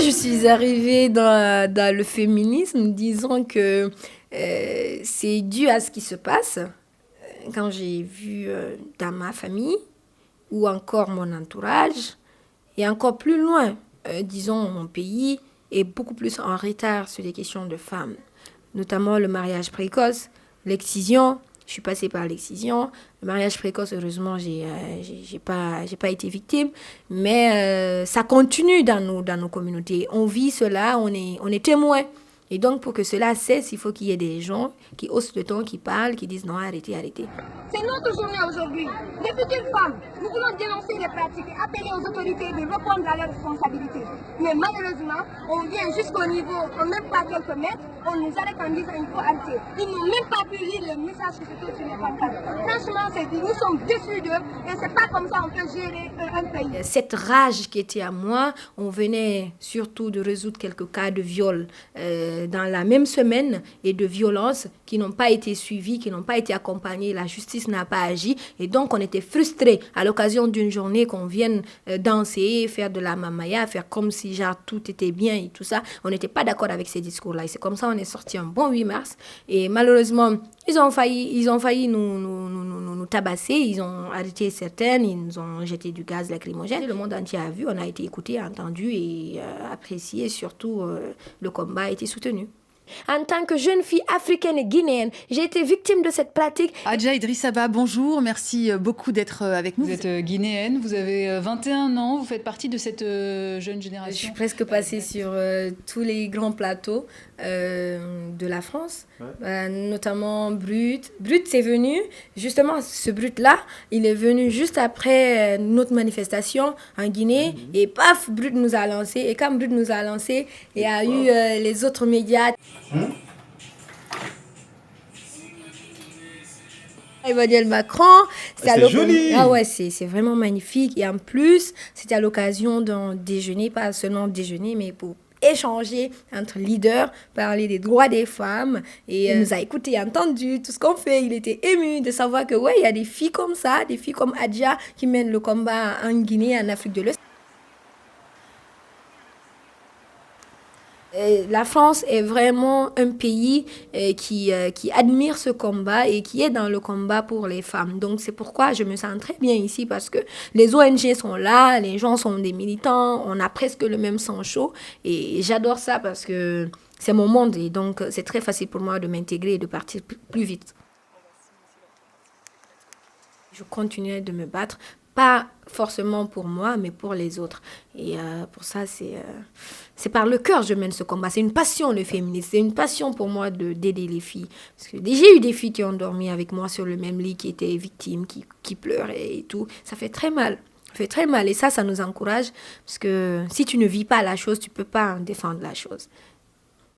je suis arrivée dans le féminisme, disons que c'est dû à ce qui se passe. Quand j'ai vu dans ma famille, ou encore mon entourage, et encore plus loin, disons mon pays, est beaucoup plus en retard sur les questions de femmes, notamment le mariage précoce, l'excision. Je suis passée par l'excision. Le mariage précoce, heureusement, j'ai pas été victime. Mais ça continue dans nos communautés. On vit cela, on est témoin. Et donc, pour que cela cesse, il faut qu'il y ait des gens qui haussent le ton, qui parlent, qui disent non, arrêtez, arrêtez. C'est notre journée aujourd'hui. Les futures femmes, nous voulons dénoncer les pratiques et appeler aux autorités de répondre à leurs responsabilités. Mais malheureusement, on vient jusqu'au niveau, en même pas quelques mètres, on nous arrête en disant qu'il faut arrêter. Ils n'ont même pas pu lire le message qui se trouve sur les pancartes. Franchement, nous sommes déçus d'eux et c'est pas comme ça qu'on peut gérer un pays. Cette rage qui était à moi, on venait surtout de résoudre quelques cas de viol dans la même semaine et de violences qui n'ont pas été suivies, qui n'ont pas été accompagnées. La justice n'a pas agi et donc on était frustrés à l'occasion d'une journée qu'on vienne danser, faire de la mamaya, faire comme si genre tout était bien et tout ça. On n'était pas d'accord avec ces discours-là et c'est comme ça on est sorti un bon 8 mars et malheureusement ils ont failli nous tabasser, ils ont arrêté certaines, ils nous ont jeté du gaz lacrymogène. Le monde entier a vu, on a été écouté, entendu et apprécié, surtout le combat a été soutenu. En tant que jeune fille africaine et guinéenne, j'ai été victime de cette pratique. Adja Idrissaba, bonjour, merci beaucoup d'être avec nous. Vous êtes guinéenne, vous avez 21 ans, vous faites partie de cette jeune génération. Je suis presque passée sur tous les grands plateaux de la France, notamment Brut. Brut, c'est venu, justement, ce Brut-là, il est venu juste après notre manifestation en Guinée, et paf, Brut nous a lancé. Et quand Brut nous a lancé, il y a eu les autres médias. Emmanuel Macron, c'est joli. Ah ouais, c'est vraiment magnifique. Et en plus, c'était à l'occasion d'un déjeuner, pas seulement déjeuner, mais pour échanger entre leaders, parler des droits des femmes. Et il nous a écouté, entendu tout ce qu'on fait. Il était ému de savoir que ouais, il y a des filles comme ça, des filles comme Adja qui mènent le combat en Guinée, en Afrique de l'Ouest. La France est vraiment un pays qui admire ce combat et qui est dans le combat pour les femmes. Donc c'est pourquoi je me sens très bien ici parce que les ONG sont là, les gens sont des militants, on a presque le même sang chaud et j'adore ça parce que c'est mon monde et donc c'est très facile pour moi de m'intégrer et de partir plus vite. Je continuais de me battre, pas forcément pour moi, mais pour les autres. Et pour ça, c'est par le cœur que je mène ce combat. C'est une passion, le féminisme. C'est une passion pour moi d'aider les filles. Parce que j'ai eu des filles qui ont dormi avec moi sur le même lit, qui étaient victimes, qui pleuraient et tout. Ça fait très mal. Ça fait très mal. Et ça nous encourage. Parce que si tu ne vis pas la chose, tu ne peux pas défendre la chose.